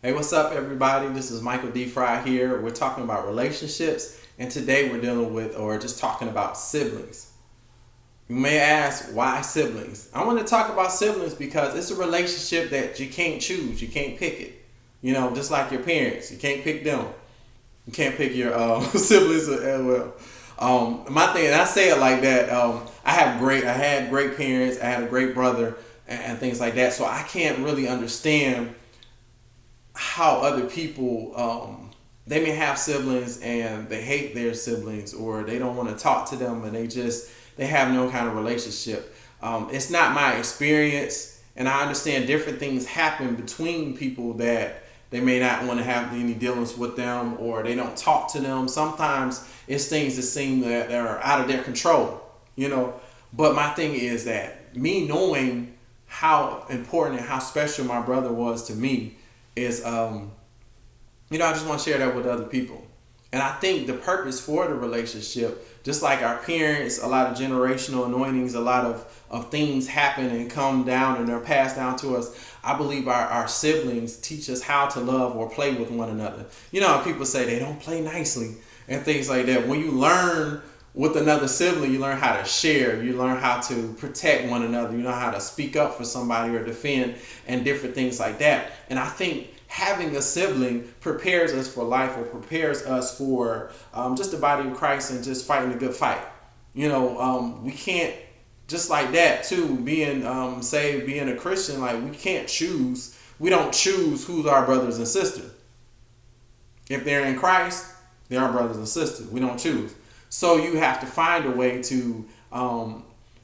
Hey, what's up, everybody? This is Michael D. Fry here. We're talking about relationships, and today we're dealing with, or just talking about siblings. You may ask, why siblings? I want to talk about siblings because it's a relationship that you can't choose, you can't pick it. Just like your parents, you can't pick them. You can't pick your siblings as well. My thing, and I say it like that. I had great parents. I had a great brother, and things like that. So I can't really understand how other people they may have siblings and they hate their siblings, or they don't want to talk to them, and they have no kind of relationship. It's not my experience, and I understand different things happen between people that they may not want to have any dealings with them, or they don't talk to them. Sometimes it's things that seem that are out of their control, you know. But my thing is that me knowing how important and how special my brother was to me is I just want to share that with other people. And I think the purpose for the relationship, just like our parents, a lot of generational anointings, a lot of things happen and come down and they're passed down to us. I believe our siblings teach us how to love or play with one another. You know how people say they don't play nicely and things like that. When you learn with another sibling, you learn how to share, you learn how to protect one another, you know how to speak up for somebody or defend and different things like that. And I think having a sibling prepares us for life, or prepares us for just the body of Christ and just fighting a good fight. We can't, just like that too, being saved, being a Christian, like we don't choose who's our brothers and sisters. If they're in Christ, they're our brothers and sisters. We don't choose. So you have to find a way to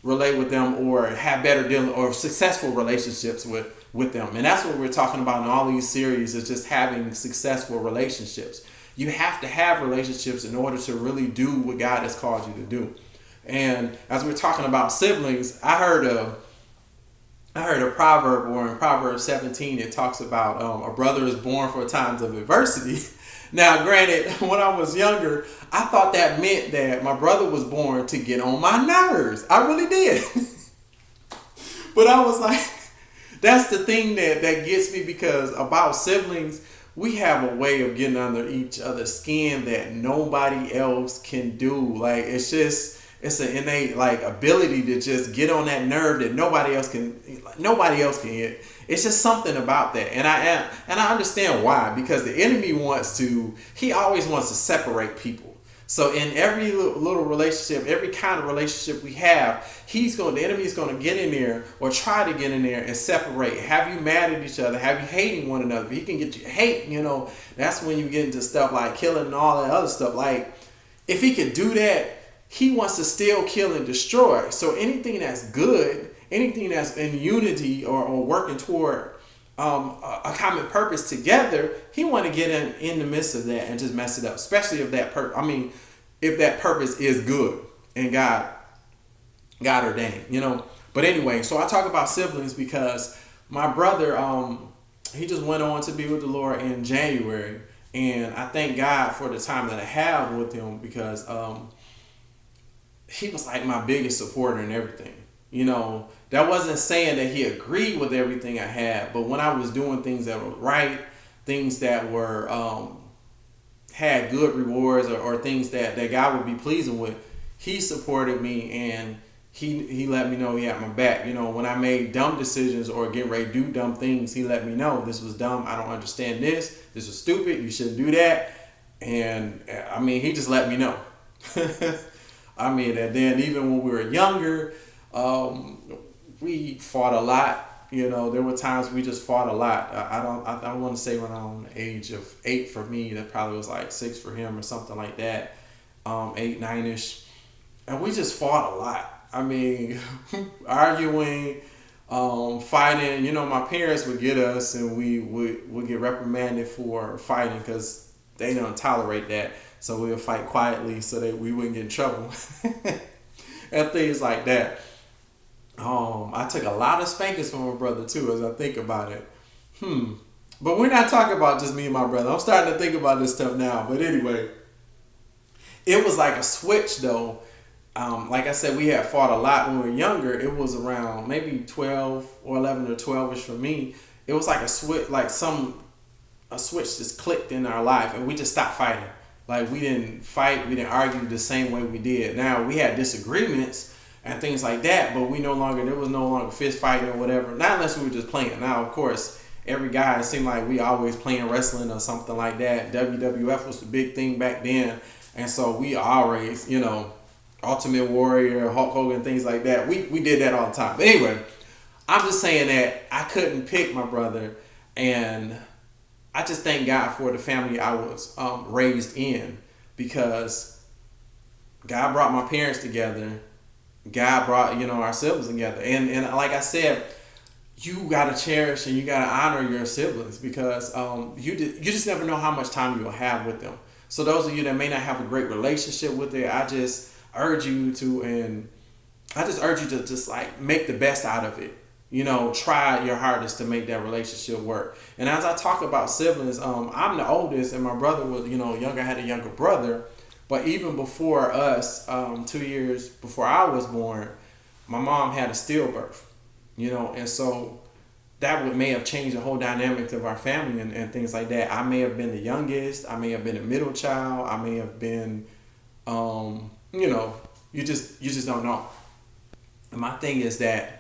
relate with them, or have better dealing or successful relationships with them. And that's what we're talking about in all these series, is just having successful relationships. You have to have relationships in order to really do what God has called you to do. And as we're talking about siblings, I heard a proverb, or in Proverbs 17, it talks about a brother is born for times of adversity. Now, granted, when I was younger, I thought that meant that my brother was born to get on my nerves. I really did. But I was like, that's the thing that gets me, because about siblings, we have a way of getting under each other's skin that nobody else can do. Like, it's an innate like ability to just get on that nerve that nobody else can hit. It's just something about that. And I understand why, because the enemy he always wants to separate people. So in every little relationship, every kind of relationship we have, the enemy is going to get in there, or try to get in there and separate, have you mad at each other, have you hating one another. He can get you hate, that's when you get into stuff like killing and all that other stuff. Like, if he could do that, he wants to steal, kill, and destroy. So anything that's good, anything that's in unity, or working toward a common purpose together, he want to get in the midst of that and just mess it up. Especially if if that purpose is good and God ordained. But anyway, so I talk about siblings because my brother, he just went on to be with the Lord in January, and I thank God for the time that I have with him, because he was like my biggest supporter in everything. That wasn't saying that he agreed with everything I had, but when I was doing things that were right, things that were had good rewards, or things that God would be pleasing with, he supported me, and he let me know he had my back. When I made dumb decisions or get ready to do dumb things, he let me know this was dumb. I don't understand this. This was stupid. You shouldn't do that. And he just let me know. And then even when we were younger, we fought a lot. There were times we just fought a lot. I don't want to say around the age of 8 for me. That probably was like 6 for him, or something like that. 8, 9-ish. And we just fought a lot. Arguing, fighting. My parents would get us, and we would get reprimanded for fighting, because they don't tolerate that. So we would fight quietly so that we wouldn't get in trouble. And things like that. I took a lot of spankings from my brother too, as I think about it. But we're not talking about just me and my brother. I'm starting to think about this stuff now. But anyway, it was like a switch though. Like I said, we had fought a lot when we were younger. It was around maybe 12 or 11 or 12ish for me. It was like a switch, like some a switch just clicked in our life, and we just stopped fighting. Like, we didn't fight, we didn't argue the same way we did. Now we had disagreements and things like that, but there was no longer fist fighting or whatever. Not unless we were just playing. Now, of course, every guy, it seemed like we always playing wrestling or something like that. WWF was the big thing back then, and so we always, Ultimate Warrior, Hulk Hogan, things like that. We did that all the time. But anyway, I'm just saying that I couldn't pick my brother, and I just thank God for the family I was raised in, because God brought my parents together. God brought, our siblings together. And like I said, you got to cherish and you got to honor your siblings, because you just never know how much time you'll have with them. So those of you that may not have a great relationship with it, I just urge you to just like make the best out of it. Try your hardest to make that relationship work. And as I talk about siblings, I'm the oldest, and my brother was, younger. I had a younger brother. But even before us, 2 years before I was born, my mom had a stillbirth, and so that may have changed the whole dynamic of our family and things like that. I may have been the youngest. I may have been a middle child. I may have been, you just don't know. And my thing is that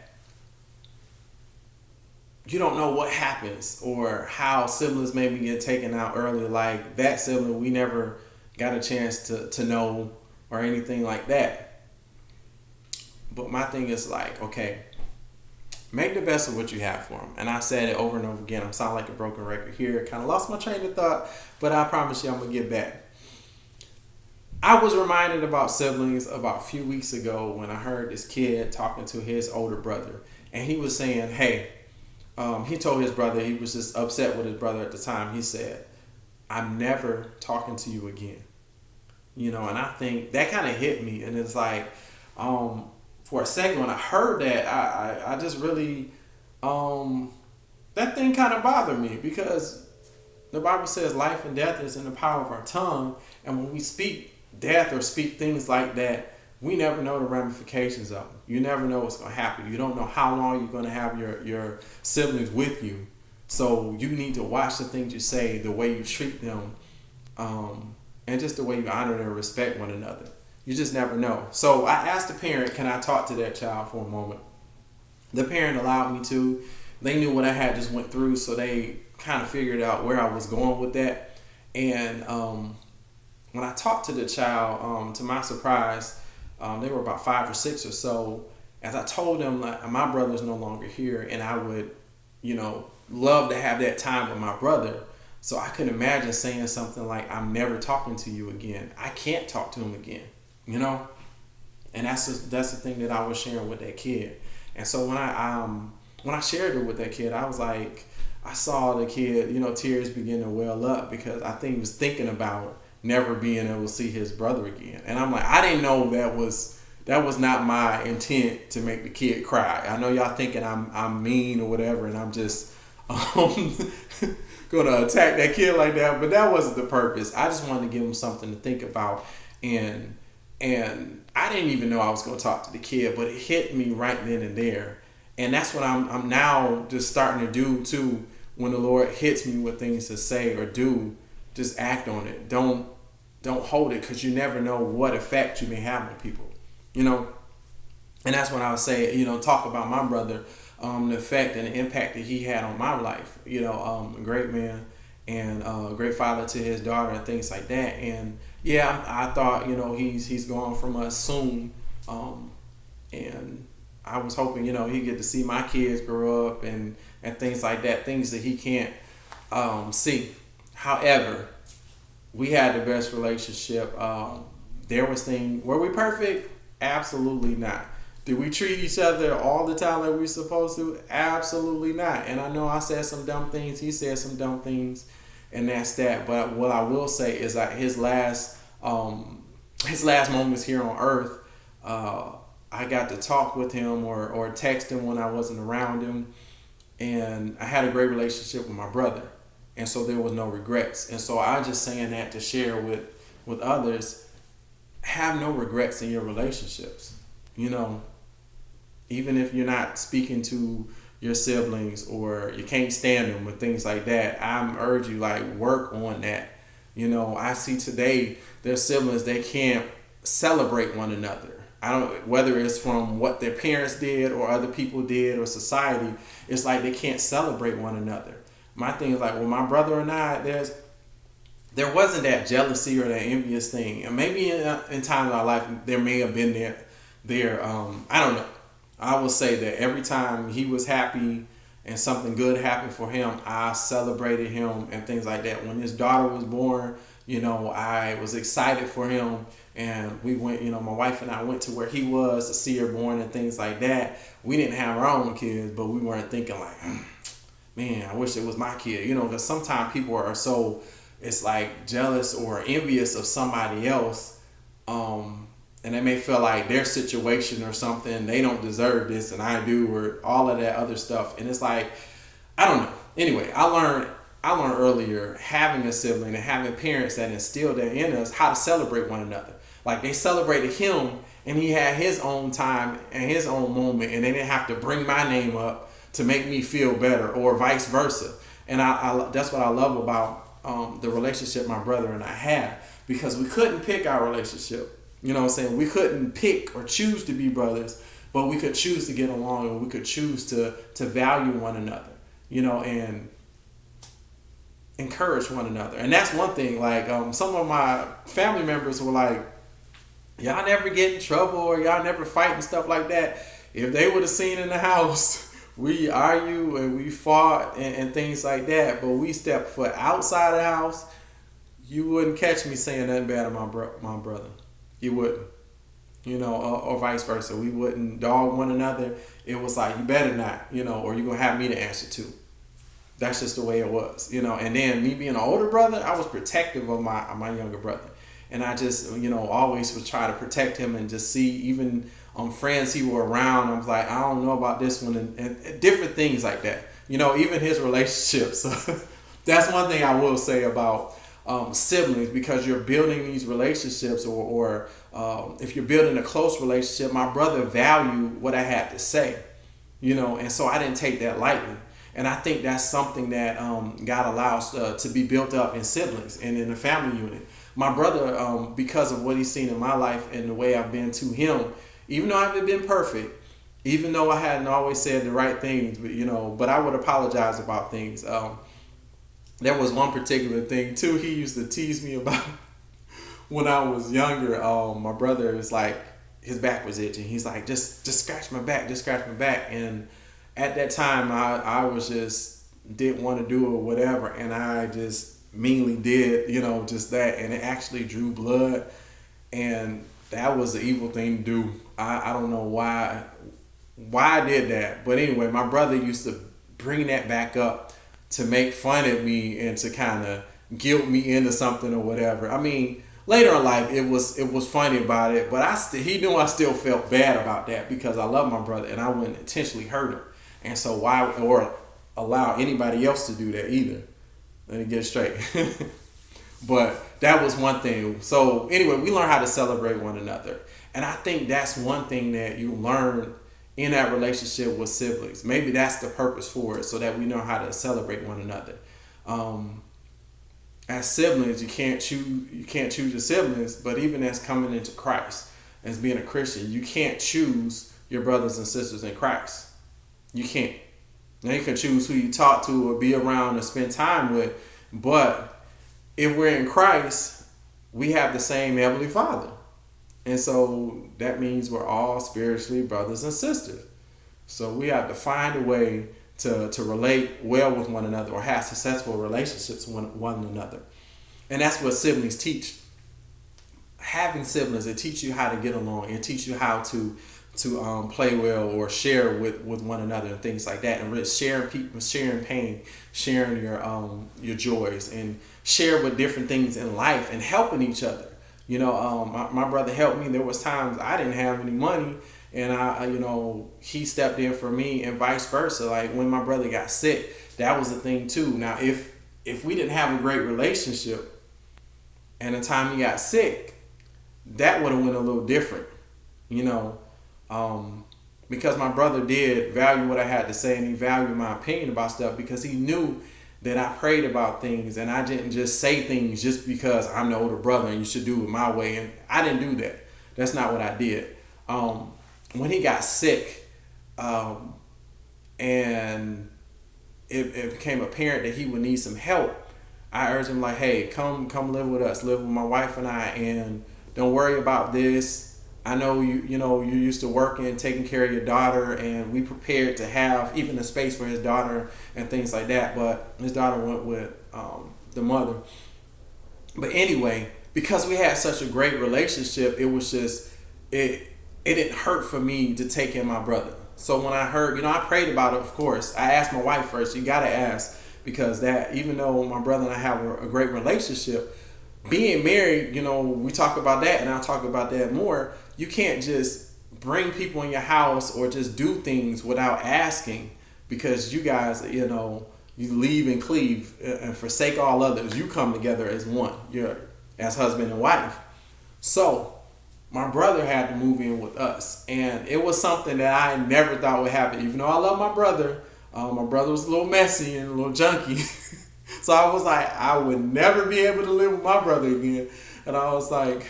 you don't know what happens or how siblings maybe get taken out early. Like that sibling, we never got a chance to know or anything like that. But my thing is like, okay, make the best of what you have for them. And I said it over and over again. I'm sounding like a broken record here. Kind of lost my train of thought, but I promise you I'm going to get back. I was reminded about siblings about a few weeks ago when I heard this kid talking to his older brother. And he was saying, hey, he told his brother, he was just upset with his brother at the time. He said, I'm never talking to you again. And I think that kind of hit me. And it's like, for a second when I heard that, I just really, that thing kind of bothered me, because the Bible says life and death is in the power of our tongue. And when we speak death or speak things like that, we never know the ramifications of them. You never know what's going to happen. You don't know how long you're going to have your siblings with you. So you need to watch the things you say, the way you treat them, and just the way you honor and respect one another. You just never know. So I asked the parent, can I talk to that child for a moment? The parent allowed me to. They knew what I had just went through, so they kind of figured out where I was going with that. And when I talked to the child, to my surprise, they were about 5 or 6 or so. As I told them, like, my brother's no longer here, and I would, love to have that time with my brother. So I could imagine saying something like, I'm never talking to you again. I can't talk to him again, And that's the thing that I was sharing with that kid. And so when I shared it with that kid, I was like, I saw the kid, tears begin to well up, because I think he was thinking about never being able to see his brother again. And I'm like, I didn't know that was not my intent to make the kid cry. I know y'all thinking I'm mean or whatever, and I'm just gonna attack that kid like that, but that wasn't the purpose. I just wanted to give him something to think about, and I didn't even know I was gonna talk to the kid, but it hit me right then and there. And that's what I'm now just starting to do too. When the Lord hits me with things to say or do, just act on it. Don't hold it, because you never know what effect you may have on people, And that's when I would say, talk about my brother, the effect and the impact that he had on my life. A great man and a great father to his daughter and things like that. And yeah, I thought, he's gone from us soon. And I was hoping, he'd get to see my kids grow up and things like that, things that he can't see. However, we had the best relationship. There was things, were we perfect? Absolutely not. Did we treat each other all the time like we were supposed to? Absolutely not. And I know I said some dumb things. He said some dumb things, and that's that. But what I will say is that his last moments here on earth, I got to talk with him or text him when I wasn't around him, and I had a great relationship with my brother, and so there was no regrets. And so I'm just saying that to share with others. Have no regrets in your relationships. Even if you're not speaking to your siblings or you can't stand them or things like that, I urge you, like, work on that. I see today their siblings, they can't celebrate one another. I don't, whether it's from what their parents did or other people did or society, it's like they can't celebrate one another. My thing is like, well, my brother and I, there wasn't that jealousy or that envious thing, and maybe in times of our life there may have been there. I don't know. I will say that every time he was happy and something good happened for him, I celebrated him and things like that. When his daughter was born, I was excited for him, and we went. My wife and I went to where he was to see her born and things like that. We didn't have our own kids, but we weren't thinking like, man, I wish it was my kid. Because sometimes people are so, it's like jealous or envious of somebody else, and they may feel like their situation or something, they don't deserve this and I do, or all of that other stuff. And it's like, I don't know. Anyway, I learned earlier, having a sibling and having parents that instilled that in us, how to celebrate one another. Like, they celebrated him and he had his own time and his own moment, and they didn't have to bring my name up to make me feel better, or vice versa. And I that's what I love about the relationship my brother and I had, because we couldn't pick our relationship. You know what I'm saying? We couldn't pick or choose to be brothers, but we could choose to get along, and we could choose to value one another, and encourage one another. And that's one thing. Like, some of my family members were like, y'all never get in trouble or y'all never fight and stuff like that. If they would have seen in the house, we argue and we fought and things like that, but we stepped foot outside the house, you wouldn't catch me saying nothing bad about my brother. You wouldn't, or vice versa. We wouldn't dog one another. It was like, you better not, or you're going to have me to answer to. That's just the way it was, And then me being an older brother, I was protective of my younger brother. And I just, always would try to protect him and just see, even friends he were around, I was like, I don't know about this one, and different things like that. Even his relationships. That's one thing I will say about siblings, because you're building these relationships, or if you're building a close relationship. My brother valued what I had to say, and so I didn't take that lightly. And I think that's something that God allows to be built up in siblings and in a family unit. My brother, because of what he's seen in my life and the way I've been to him, even though I haven't been perfect, even though I hadn't always said the right things, but I would apologize about things. There was one particular thing too he used to tease me about when I was younger. My brother is like, his back was itching. He's like, just scratch my back, just scratch my back. And at that time, I was just didn't want to do it or whatever, and I just meanly did, just that, and it actually drew blood, and that was an evil thing to do. I don't know why I did that, but anyway, my brother used to bring that back up to make fun of me and to kind of guilt me into something or whatever. I mean, later in life, it was funny about it, but he knew I still felt bad about that, because I love my brother and I wouldn't intentionally hurt him. And so why, or allow anybody else to do that either. Let me get it straight. But that was one thing. So anyway, we learn how to celebrate one another. And I think that's one thing that you learn in that relationship with siblings. Maybe that's the purpose for it, so that we know how to celebrate one another. As siblings, you can't choose your siblings, but even as coming into Christ, as being a Christian, you can't choose your brothers and sisters in Christ. You can't. Now, you can choose who you talk to or be around or spend time with, but if we're in Christ, we have the same Heavenly Father. And so that means we're all spiritually brothers and sisters. So we have to find a way to relate well with one another, or have successful relationships with one another. And that's what siblings teach. Having siblings, it teach you how to get along. It teach you how to play well, or share with one another and things like that, and really sharing pain, sharing your joys, and share with different things in life, and helping each other. My brother helped me. There was times I didn't have any money, and he stepped in for me, and vice versa. Like when my brother got sick, that was a thing too. Now, if we didn't have a great relationship, and the time he got sick, that would have went a little different, because my brother did value what I had to say and he valued my opinion about stuff because he knew that I prayed about things and I didn't just say things just because I'm the older brother and you should do it my way. And I didn't do that. That's not what I did. When he got sick, and it became apparent that he would need some help, I urged him like, hey, come live with us, live with my wife and I, and don't worry about this. I know you're used to working and taking care of your daughter, and we prepared to have even a space for his daughter and things like that. But his daughter went with the mother. But anyway, because we had such a great relationship, it was just it didn't hurt for me to take in my brother. So when I heard, I prayed about it. Of course, I asked my wife first. You gotta ask, because that, even though my brother and I have a great relationship, being married, we talk about that, and I'll talk about that more. You can't just bring people in your house or just do things without asking, because you guys, you leave and cleave and forsake all others. You come together as one. You're as husband and wife. So my brother had to move in with us, and it was something that I never thought would happen. Even though I love my brother was a little messy and a little junky. So I was like, I would never be able to live with my brother again. And I was like,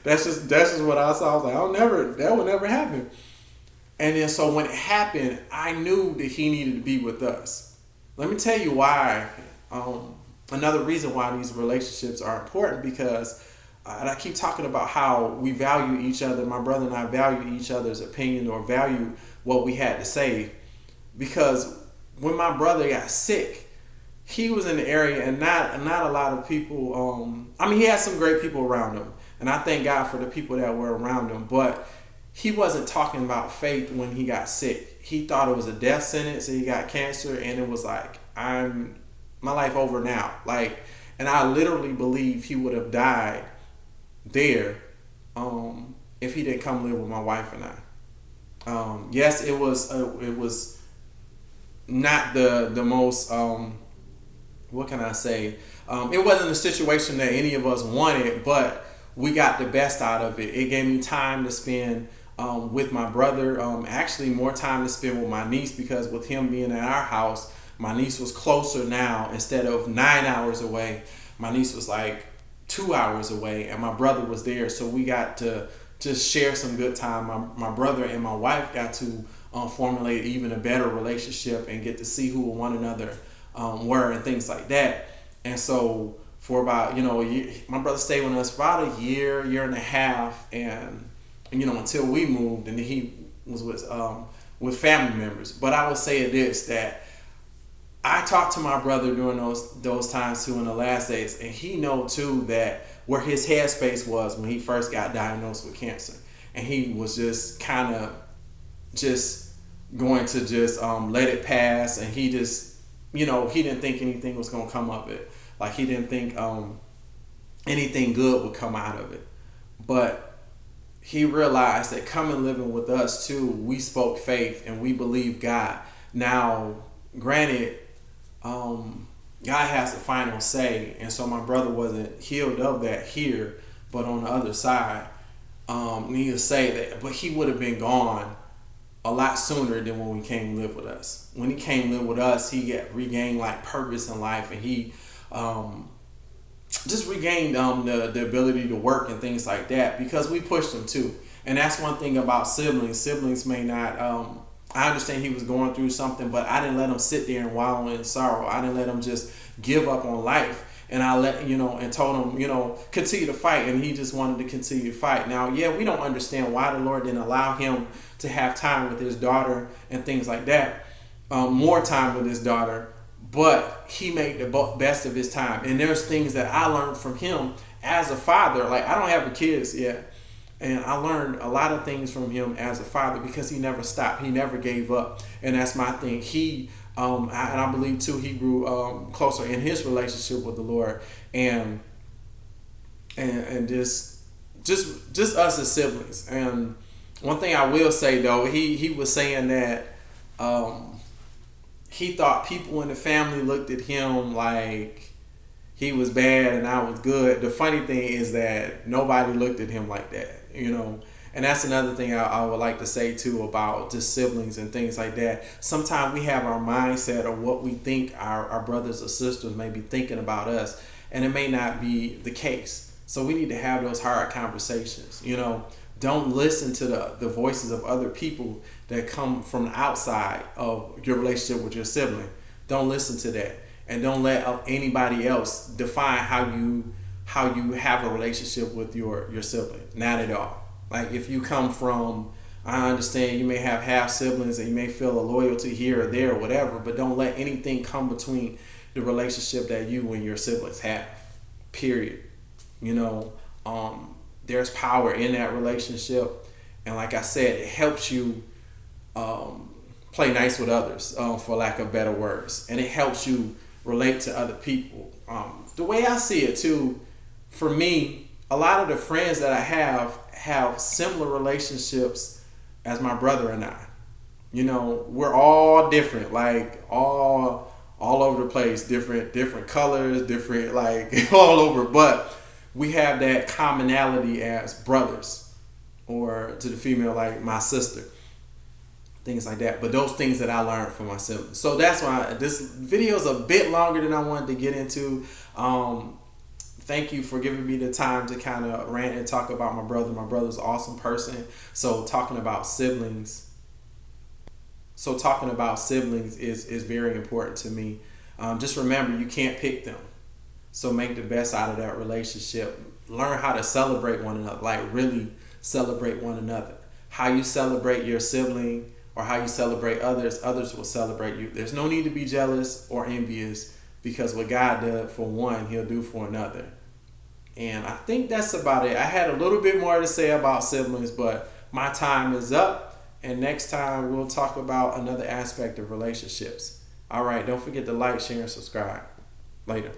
that's just what I saw. I was like, that would never happen. And then so when it happened, I knew that he needed to be with us. Let me tell you why. Another reason why these relationships are important, because and I keep talking about how we value each other. My brother and I value each other's opinion or value what we had to say. Because when my brother got sick, he was in the area, and not a lot of people. He had some great people around him, and I thank God for the people that were around him. But he wasn't talking about faith when he got sick. He thought it was a death sentence, and he got cancer, and it was like, my life over now. Like, and I literally believe he would have died there, if he didn't come live with my wife and I. Yes, it was not the most. What can I say? It wasn't a situation that any of us wanted, but we got the best out of it. It gave me time to spend with my brother. Actually, more time to spend with my niece, because with him being at our house, my niece was closer now. Instead of 9 hours away, my niece was like 2 hours away, and my brother was there. So we got to just share some good time. My brother and my wife got to formulate even a better relationship and get to see who one another were and things like that. And so for about, a year, my brother stayed with us for about a year and a half, and until we moved, and then he was with family members. But I would say this, that I talked to my brother during those times too, in the last days, and he know too that where his headspace was when he first got diagnosed with cancer, and he was just kind of just going to just let it pass, and he just he didn't think anything was going to come of it. Like, he didn't think anything good would come out of it. But he realized that coming living with us too, we spoke faith and we believed God. Now, granted, God has the final say, and so my brother wasn't healed of that here, but on the other side, need to say that, but he would have been gone a lot sooner than when we came live with us. When he came live with us, he regained like purpose in life, and he just regained the ability to work and things like that, because we pushed him too. And that's one thing about siblings. Siblings may not. I understand he was going through something, but I didn't let him sit there and wallow in sorrow. I didn't let him just give up on life. And I and told him, continue to fight. And he just wanted to continue to fight. Now, yeah, we don't understand why the Lord didn't allow him to have time with his daughter and things like that. More time with his daughter. But he made the best of his time. And there's things that I learned from him as a father. Like, I don't have kids yet. And I learned a lot of things from him as a father, because he never stopped. He never gave up. And that's my thing. He and I believe too, he grew closer in his relationship with the Lord, and just us as siblings. And one thing I will say though, he was saying that he thought people in the family looked at him like he was bad and I was good. The funny thing is that nobody looked at him like that, And that's another thing I would like to say too about just siblings and things like that. Sometimes we have our mindset of what we think our brothers or sisters may be thinking about us, and it may not be the case. So we need to have those hard conversations. Don't listen to the voices of other people that come from the outside of your relationship with your sibling. Don't listen to that, and don't let anybody else define how you have a relationship with your sibling. Not at all. Like if you come from, I understand you may have half siblings and you may feel a loyalty here or there or whatever, but don't let anything come between the relationship that you and your siblings have. Period. There's power in that relationship, and like I said, it helps you play nice with others, for lack of better words, and it helps you relate to other people. The way I see it too, for me, a lot of the friends that I have similar relationships as my brother and I. We're all different, like all over the place, different colors, different like all over, but we have that commonality as brothers, or to the female, like my sister, things like that. But those things that I learned from my siblings. So that's why this video is a bit longer than I wanted to get into. Thank you for giving me the time to kind of rant and talk about my brother. My brother's an awesome person. So talking about siblings is very important to me. Just remember, you can't pick them. So make the best out of that relationship. Learn how to celebrate one another, like really celebrate one another. How you celebrate your sibling or how you celebrate others will celebrate you. There's no need to be jealous or envious, because what God did for one, he'll do for another. And I think that's about it. I had a little bit more to say about siblings, but my time is up. And next time we'll talk about another aspect of relationships. All right, don't forget to like, share, and subscribe. Later.